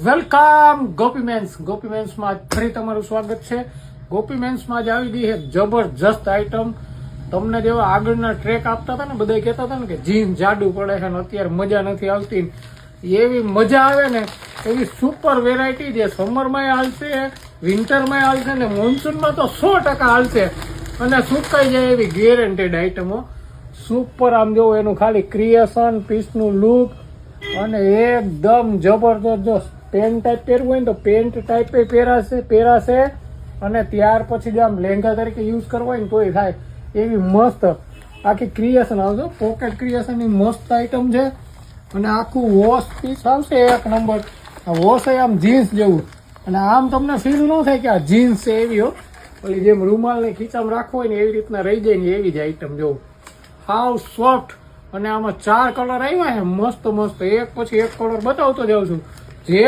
Welcome ગોપીમેન્સમાં ફરી તમારું સ્વાગત છે. ગોપીમેન્સમાં જ આવી ગઈ છે જબરજસ્ત આઈટમ. તમને જેવા આગળના ટ્રેક આપતા હતા ને, બધા કહેતા હતા ને કે જીન્સ જાડું પડે છે ને અત્યારે મજા નથી આવતી, એવી મજા આવે ને એવી સુપર વેરાયટી જે સમરમાં હાલશે, વિન્ટરમાં હાલશે ને મોન્સૂનમાં તો 100% હાલશે અને સુકાઈ જાય એવી ગેરંટેડ આઈટમો. સુપર આમ જોવો એનું ખાલી ક્રિએશન, પીસનું લુક અને એકદમ જબરદસ્ત. જો પેન્ટ ટાઈપ પહેરવું હોય ને તો પેન્ટ ટાઈપ પહેરાશે અને ત્યાર પછી જો આમ લેંગા તરીકે યુઝ કરવો હોય ને તોય થાય એવી મસ્ત આખી ક્રિએશન આવશે. પોકેટ ક્રિએશનની મસ્ત આઈટમ છે અને આખું વોશ પીસ આવશે એક નંબર. વોશ આમ જીન્સ જેવું અને આમ તમને ફીલ ન થાય કે આ જીન્સ છે એવી હો. ઓલી જેમ રૂમાલને ખીચામાં રાખવો હોય ને એવી રીતના રહી જાય ને એવી જ આઈટમ જોવું. હાવ સોફ્ટ અને આમાં 4 કલર આવ્યા છે મસ્ત મસ્ત. એક પછી એક કલર બતાવતો જાઉં છું. જે